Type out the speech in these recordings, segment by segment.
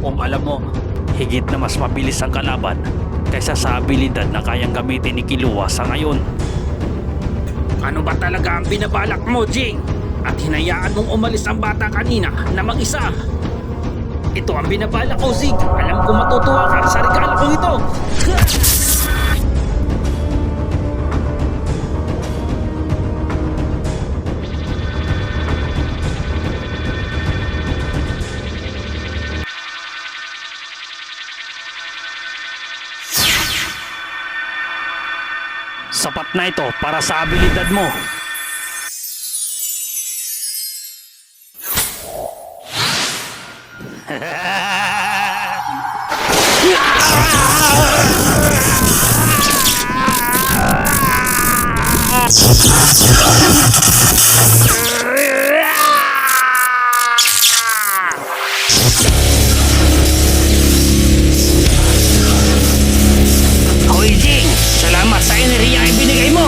Alam mo, higit na mas mabilis ang kalaban kaysa sa abilidad na kayang gamitin ni Killua sa ngayon. Ano ba talaga ang binabalak mo, Jing? At hinayaan mong umalis ang bata kanina na mag-isa. Ito ang binabalak ko, Zig. Alam ko matutuwa ka sa regalo kong ito. Sapat na ito para sa abilidad mo. Hoy Jing, salamat sa enerhiya ay binigay mo.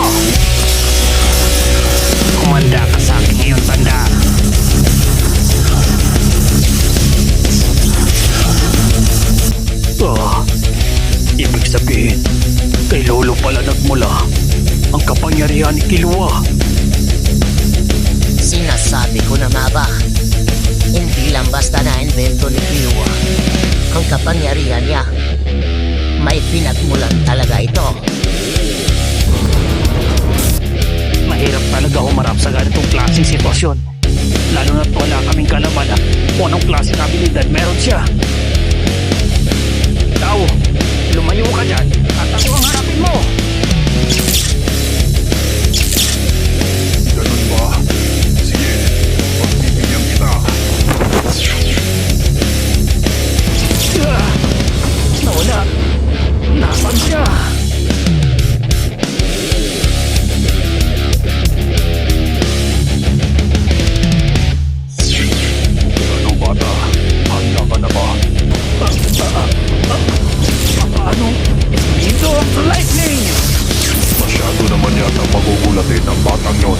Kumanda ka sa akin ngayon, tanda. Ibig sabihin, kay Lolo pala nagmula ang kapangyarihan ni Killua. Sinasabi ko na nga ba, hindi lang basta na-invento ni Killua ang kapangyarihan niya. May pinagmulan talaga ito. Mahirap talaga humarap sa ganitong klaseng sitwasyon. Lalo na't wala kaming kalaman kung anong klaseng abilidad meron siya. Ikaw, lumayo ka dyan at ako ang harapin mo. Ganun ba? Sige, pagbibigyan kita. Nawala. Nasaan siya? Ano bata? Handa ka na ba? Paano? Dito ang lightning! Masyado naman yata magugulatin ang batang yon.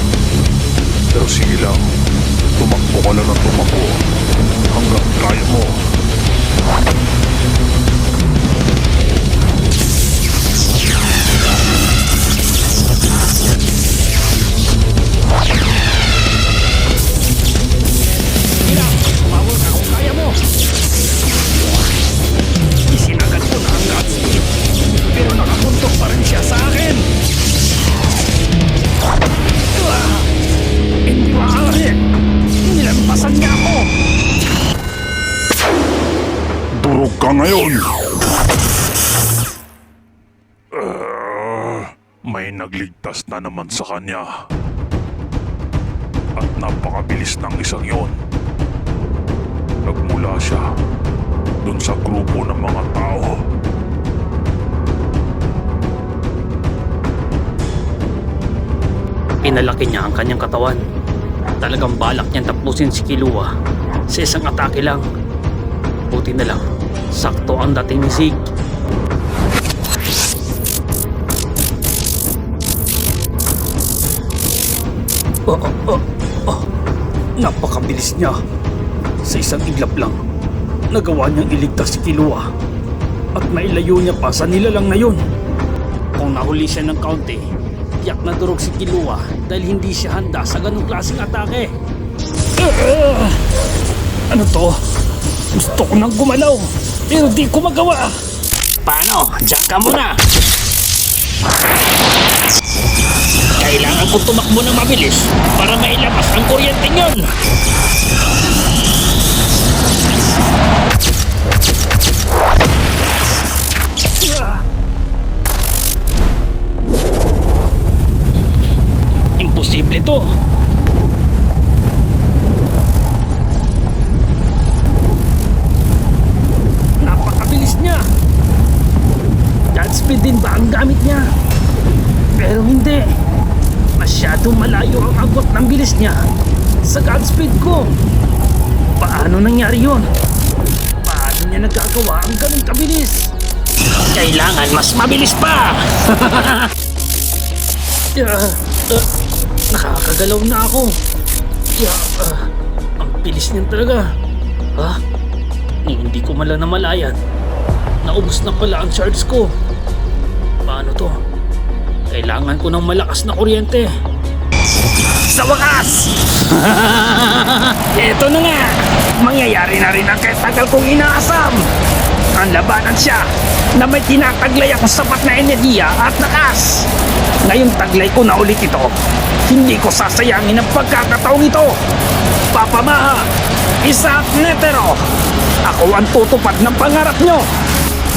Pero sige lang, tumakbo ka lang ng tumakbo hanggang kaya mo. Ilang, tumawag ka kung kaya mo. Isinagad ko na ang Godspeed, pero nakapuntok pa rin siya sa akin. Hindi maaari. Nilampasan niya ako. Durog ka ngayon! May nagligtas na naman sa kanya. At napakabilis ng isang yon. Nagmula siya dun sa grupo ng mga tao. Pinalaki niya ang kanyang katawan. Talagang balak niyang tapusin si Killua sa isang atake lang. Buti na lang, sakto ang dating ni Zig. Napakabilis niya. Sa isang iglap lang, nagawa niyang iligtas si Killua at mailayo niya pa sa nilalang na yun. Kung nahuli siya ng kaunti, tiyak na durog si Killua dahil hindi siya handa sa ganung klaseng atake. Ano to? Gusto ko nang gumalaw pero di ko magawa. Paano? Diyan ka muna. Kailangan ko tumakbo ng mabilis para mailabas ang kuryenteng yun. Imposible to. Napakabilis niya. Godspeed din ba ang gamit niya? Pero hindi. Masyadong malayo ang abot ng bilis niya sa Godspeed ko. Paano nangyari yun? Paano niya nagagawa ang ganun kabilis? Kailangan mas mabilis pa! Nakakagalaw na ako. Ang bilis niyan talaga. Hindi ko man lang namalayan. Naubos na pala ang charge ko. Paano to? Kailangan ko ng malakas na kuryente. Sa wakas! Eto na nga! Mangyayari na rin ang katagal kong inaasam! Ang labanan siya na may tinataglay akong sapat na enerhiya at lakas! Ngayong taglay ko na ulit ito, hindi ko sasayangin ang pagkakataong ito! Papamaha! Isa at Netero! Ako ang tutupad ng pangarap nyo!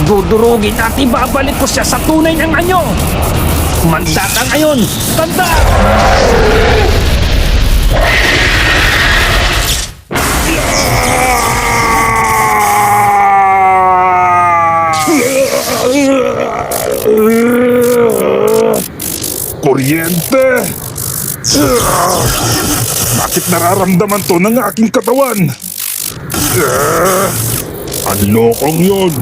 Dudurugin at ibabalik ko siya sa tunay ng anyo! Mandata ngayon! Tanda! Kuryente! Bakit nararamdaman to ng aking katawan? Ang lokong yun!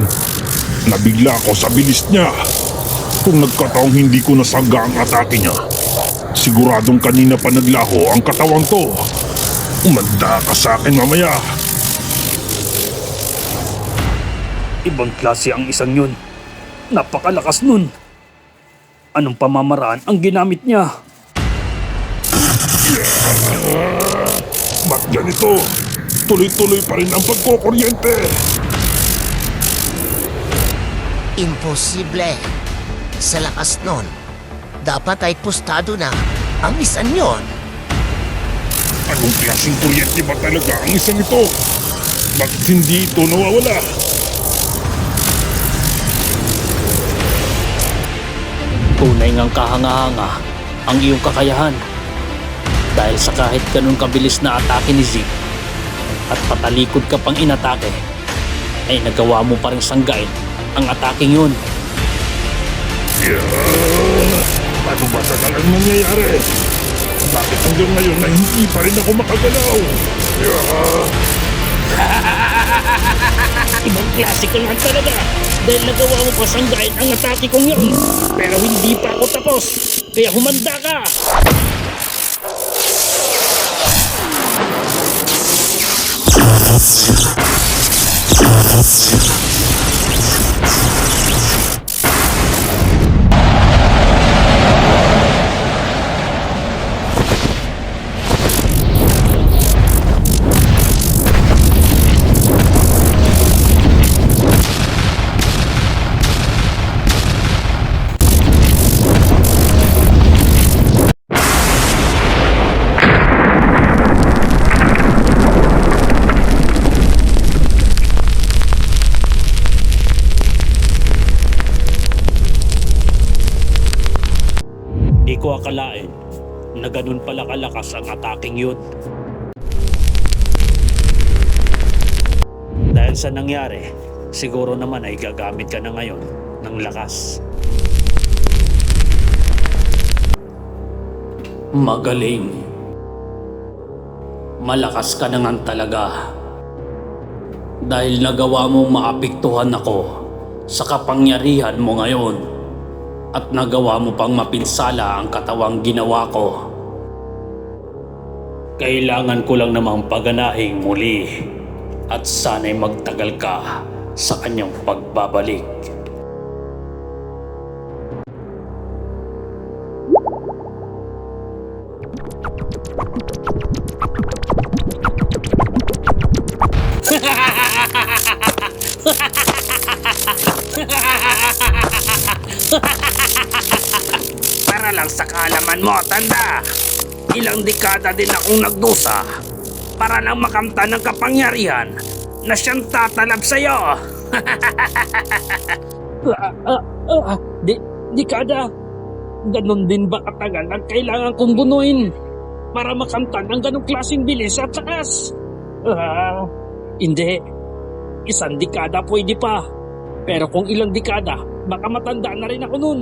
Nabigla ako sa bilis niya. Kung nagkataong hindi ko nasaga ang atake niya, siguradong kanina pa naglaho ang katawan ko. Umanda ka sa akin mamaya. Ibang klase ang isang yun. Napakalakas nun. Anong pamamaraan ang ginamit niya? Ba't ganito? Tuloy-tuloy pa rin ang pagkukuryente. Imposible. Sa lakas nun, dapat ay pustado na ang isan yon. Anong klaseng kuryente ba talaga ang isang ito? Bakit hindi ito nawawala? Tunay ngang kahanga-hanga ang iyong kakayahan. Dahil sa kahit ganun kabilis na atake ni Zeke at patalikod ka pang inatake, ay nagawa mo pa rin sanggain ang ataking yun. Ano ba talagang nangyayari? Bakit hanggang ngayon na hindi pa rin ako makagalaw? Ibang klase ka lang talaga dahil nagawa mo pa sanggain ang atake kong yun. Pero hindi pa ako tapos, kaya humanda ka! Di ko akalain na ganun pala kalakas ang ataking yun. Dahil sa nangyari, siguro naman ay gagamit ka na ngayon ng lakas. Magaling. Malakas ka na nga talaga. Dahil nagawa mo maapektuhan ako sa kapangyarihan mo ngayon. At nagawa mo pang mapinsala ang katawang ginawa ko. Kailangan ko lang namang paganahing muli at sana'y magtagal ka sa kanyang pagbabalik. Para lang sa kaalaman mo, tanda! Ilang dekada din akong nagdusa para lang makamtan ng kapangyarihan na siyang tatalab sa'yo! Dekada? Ganon din ba katagal ang kailangan kong bunuin para makamtan ng ganong klaseng bilis at sakas? Hindi. Isang dekada pwede pa. Pero kung ilang dekada, baka matanda na rin ako nun.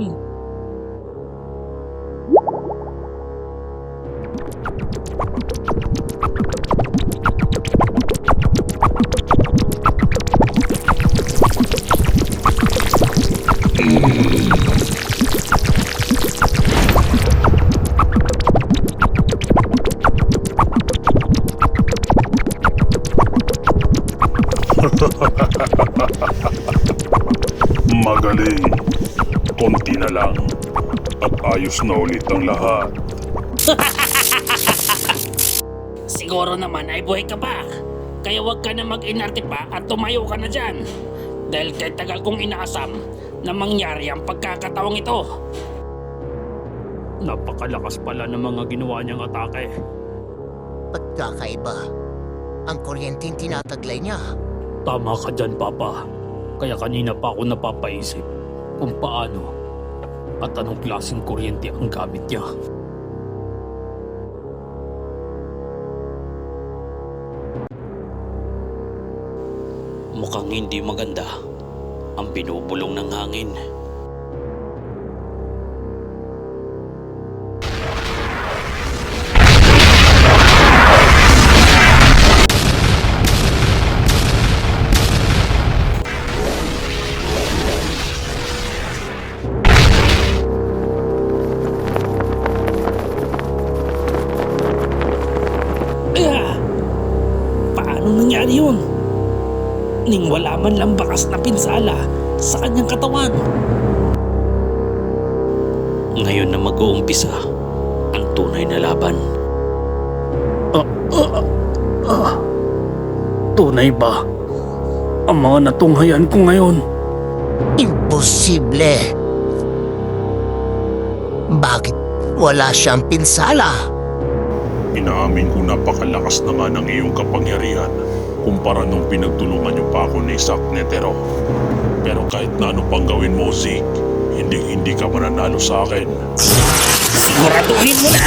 Magaling. Konti na lang. At ayos na ulit ang lahat. Siguro naman ay buhay ka pa. Kaya huwag ka na mag-inarte pa at tumayo ka na dyan. Dahil kay tagal kong inaasam na mangyari ang pagkakatawang ito. Napakalakas pala ng mga ginawa niyang atake. Pagkakaiba. Ang kuryenteng tinataglay niya. Tama ka dyan, Papa. Kaya kanina pa ako napapaisip kung paano at anong klaseng kuryente ang gamit niya. Mukhang hindi maganda ang binubulong ng hangin. Paano nangyari yun? Ning wala man lang bakas na pinsala sa kanyang katawan. Ngayon na mag-uumpisa ang tunay na laban. Tunay ba ang mga natunghayan ko ngayon? Imposible. Bakit wala siyang pinsala? Inaamin ko napakalakas naman ang iyong kapangyarihan kumpara nung pinagtulungan niyo pa ako ni Zack Netero. Pero kahit na ano pang gawin mo, Zeke, hindi ka mananalo sa akin. Siguraduhin mo na!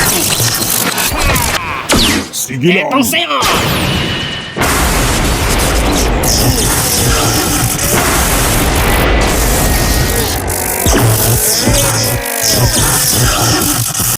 Sige lang! Etong sa'yo!